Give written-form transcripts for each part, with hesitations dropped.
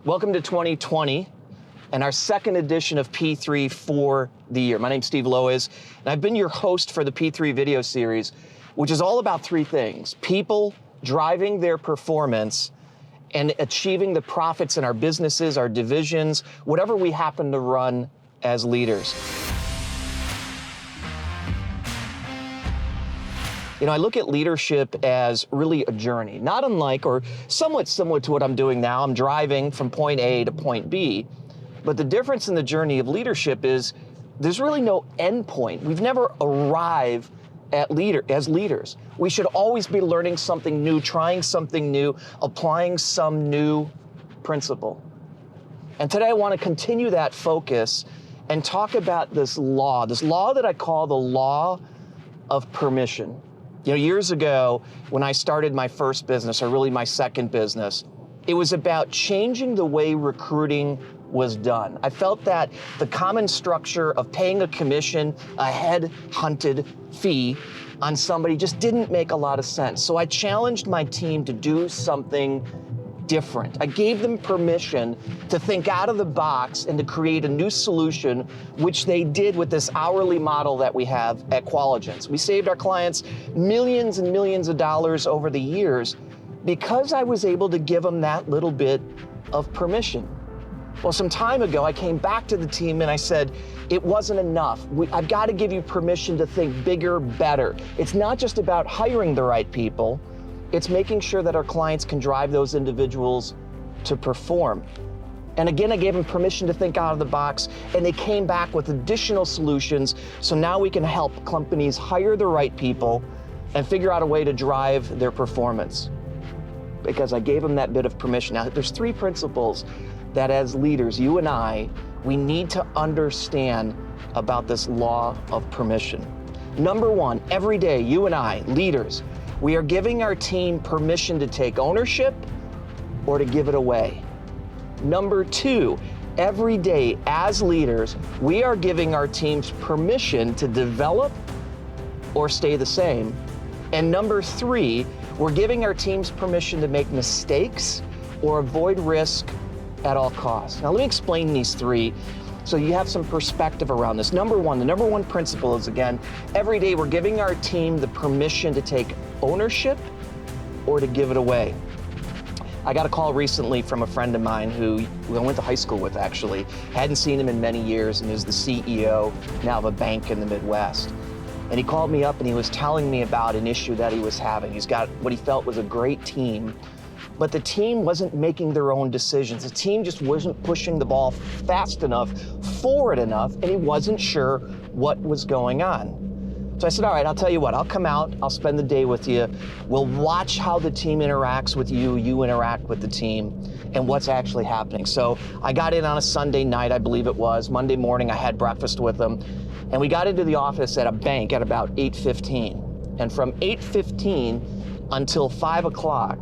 Welcome to 2020 and our second edition of P3 for the year. My name's Steve Lowisz, and I've been your host for the P3 video series, which is all about three things: people, driving their performance, and achieving the profits in our businesses, our divisions, whatever we happen to run as leaders. You know, I look at leadership as really a journey, not unlike or somewhat similar to what I'm doing now. I'm driving from point A to point B, but the difference in the journey of leadership is there's really no end point. We've never arrived at as leaders. We should always be learning something new, trying something new, applying some new principle. And today I want to continue that focus and talk about this law that I call the law of permission. You know, years ago, when I started my first business, or really my second business, it was about changing the way recruiting was done. I felt that the common structure of paying a commission, a head-hunted fee on somebody just didn't make a lot of sense. So I challenged my team to do something different. I gave them permission to think out of the box and to create a new solution, which they did with this hourly model that we have at Qualigence. We saved our clients millions and millions of dollars over the years because I was able to give them that little bit of permission. Well, some time ago, I came back to the team and I said, it wasn't enough. I've got to give you permission to think bigger, better. It's not just about hiring the right people. It's making sure that our clients can drive those individuals to perform. And again, I gave them permission to think out of the box, and they came back with additional solutions. So now we can help companies hire the right people and figure out a way to drive their performance, because I gave them that bit of permission. Now, there's three principles that as leaders, you and I, we need to understand about this law of permission. Number one, every day, you and I, leaders, we are giving our team permission to take ownership or to give it away. Number two, every day as leaders, we are giving our teams permission to develop or stay the same. And number three, we're giving our teams permission to make mistakes or avoid risk at all costs. Now let me explain these three so you have some perspective around this. Number one, the number one principle is, again, every day we're giving our team the permission to take ownership or to give it away. I got a call recently from a friend of mine who I went to high school with, actually. Hadn't seen him in many years, and is the CEO now of a bank in the Midwest. And he called me up and he was telling me about an issue that he was having. He's got what he felt was a great team, but the team wasn't making their own decisions. The team just wasn't pushing the ball fast enough, forward enough, and he wasn't sure what was going on. So I said, all right, I'll tell you what, I'll come out, I'll spend the day with you. We'll watch how the team interacts with you, you interact with the team, and what's actually happening. So I got in on a Sunday night, I believe it was. Monday morning, I had breakfast with them, and we got into the office at a bank at about 8:15. And from 8:15 until 5 o'clock,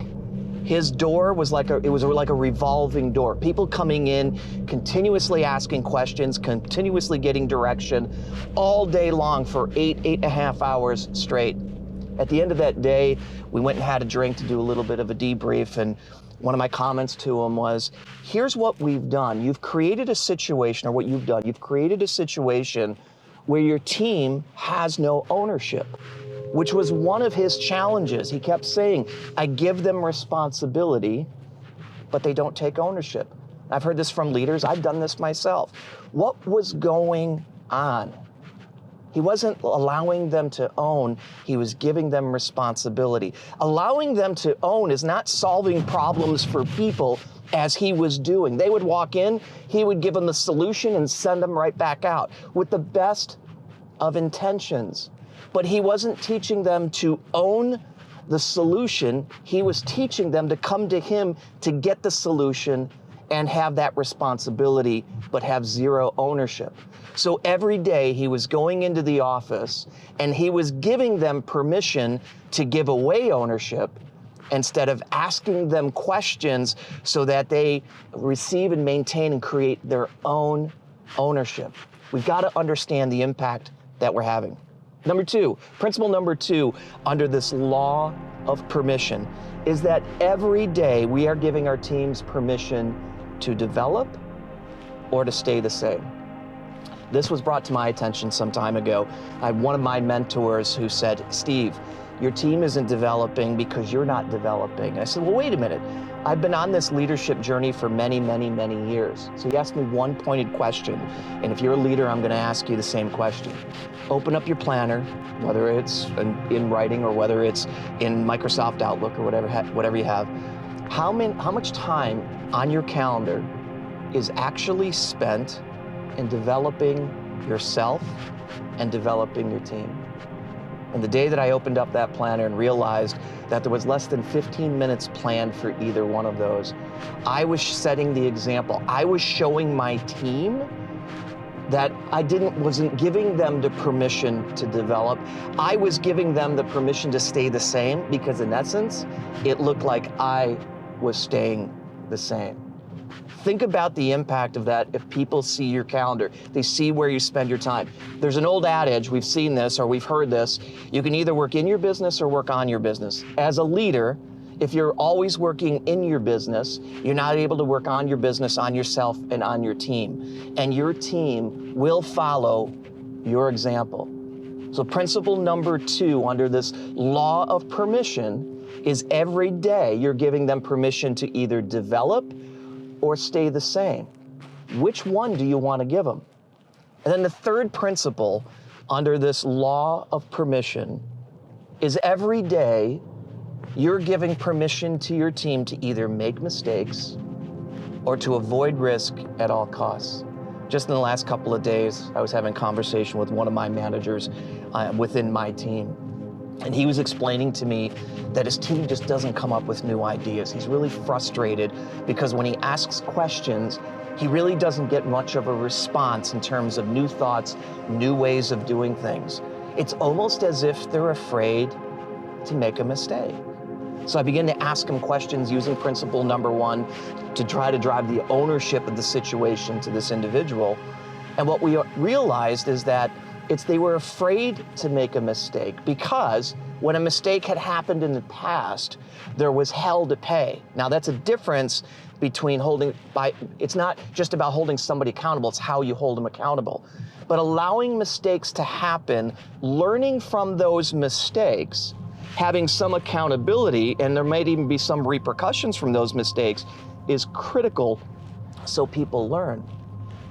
his door was like a revolving door. People coming in, continuously asking questions, continuously getting direction, all day long for 8.5 hours straight. At the end of that day, we went and had a drink to do a little bit of a debrief, and one of my comments to him was, here's what we've done. You've created a situation, or what you've done, you've created a situation where your team has no ownership, which was one of his challenges. He kept saying, I give them responsibility, but they don't take ownership. I've heard this from leaders. I've done this myself. What was going on? He wasn't allowing them to own. He was giving them responsibility. Allowing them to own is not solving problems for people, as he was doing. They would walk in, he would give them the solution and send them right back out with the best of intentions. But he wasn't teaching them to own the solution. He was teaching them to come to him to get the solution and have that responsibility, but have zero ownership. So every day he was going into the office and he was giving them permission to give away ownership instead of asking them questions so that they receive and maintain and create their own ownership. We've got to understand the impact that we're having. Number two, principle number two under this law of permission is that every day we are giving our teams permission to develop or to stay the same? This was brought to my attention some time ago. I had one of my mentors who said, Steve, your team isn't developing because you're not developing. I said, well, wait a minute. I've been on this leadership journey for many, many, many years. So he asked me one pointed question. And if you're a leader, I'm going to ask you the same question. Open up your planner, whether it's in writing or whether it's in Microsoft Outlook or whatever you have. How much time on your calendar is actually spent in developing yourself and developing your team? And the day that I opened up that planner and realized that there was less than 15 minutes planned for either one of those, I was setting the example. I was showing my team that I wasn't giving them the permission to develop. I was giving them the permission to stay the same, because in essence, it looked like I was staying the same. Think about the impact of that if people see your calendar, they see where you spend your time. There's an old adage, we've seen this or we've heard this, you can either work in your business or work on your business. As a leader, if you're always working in your business, you're not able to work on your business, on yourself, and on your team. And your team will follow your example. So principle number 2 under this law of permission is every day you're giving them permission to either develop or stay the same. Which one do you want to give them? And then the third principle under this law of permission is every day you're giving permission to your team to either make mistakes or to avoid risk at all costs. Just in the last couple of days, I was having a conversation with one of my managers within my team. And he was explaining to me that his team just doesn't come up with new ideas. He's really frustrated because when he asks questions, he really doesn't get much of a response in terms of new thoughts, new ways of doing things. It's almost as if they're afraid to make a mistake. So I began to ask him questions using principle number 1 to try to drive the ownership of the situation to this individual. And what we realized is that they were afraid to make a mistake because when a mistake had happened in the past, there was hell to pay. Now that's a difference between it's not just about holding somebody accountable, it's how you hold them accountable. But allowing mistakes to happen, learning from those mistakes, having some accountability, and there might even be some repercussions from those mistakes, is critical so people learn.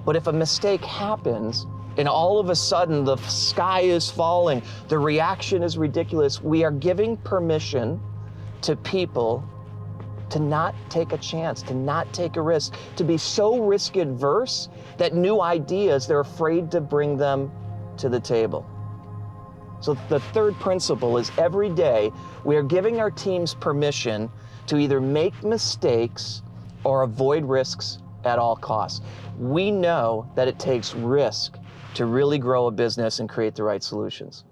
But if a mistake happens, and all of a sudden the sky is falling, the reaction is ridiculous, we are giving permission to people to not take a chance, to not take a risk, to be so risk adverse that new ideas, they're afraid to bring them to the table. So the third principle is every day we are giving our teams permission to either make mistakes or avoid risks at all costs. We know that it takes risk to really grow a business and create the right solutions.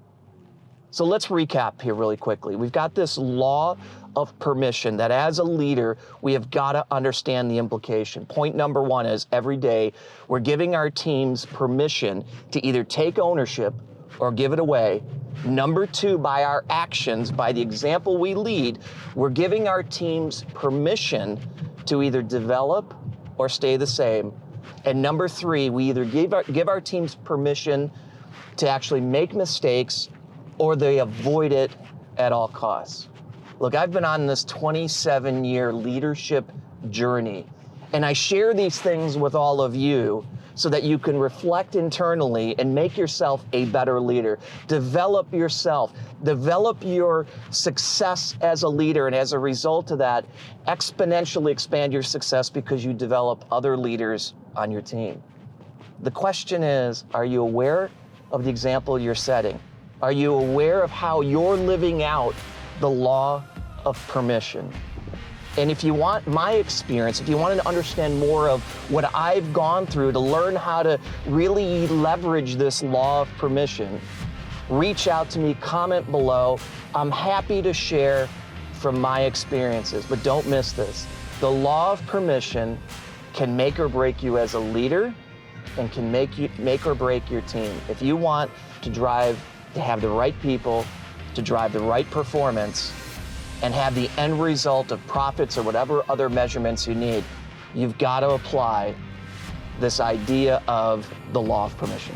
So let's recap here really quickly. We've got this law of permission that as a leader, we have got to understand the implication. Point number 1 is every day we're giving our teams permission to either take ownership or give it away. Number 2, by our actions, by the example we lead, we're giving our teams permission to either develop or stay the same. And number 3, we either give our teams permission to actually make mistakes or they avoid it at all costs. Look, I've been on this 27-year leadership journey, and I share these things with all of you so that you can reflect internally and make yourself a better leader. Develop yourself, develop your success as a leader, and as a result of that, exponentially expand your success because you develop other leaders on your team. The question is, are you aware of the example you're setting? Are you aware of how you're living out the law of permission? And if you want my experience, if you want to understand more of what I've gone through to learn how to really leverage this law of permission, reach out to me, comment below. I'm happy to share from my experiences, but don't miss this. The law of permission can make or break you as a leader and can make or break your team. If you want to have the right people, to drive the right performance, and have the end result of profits or whatever other measurements you need, you've got to apply this idea of the law of permission.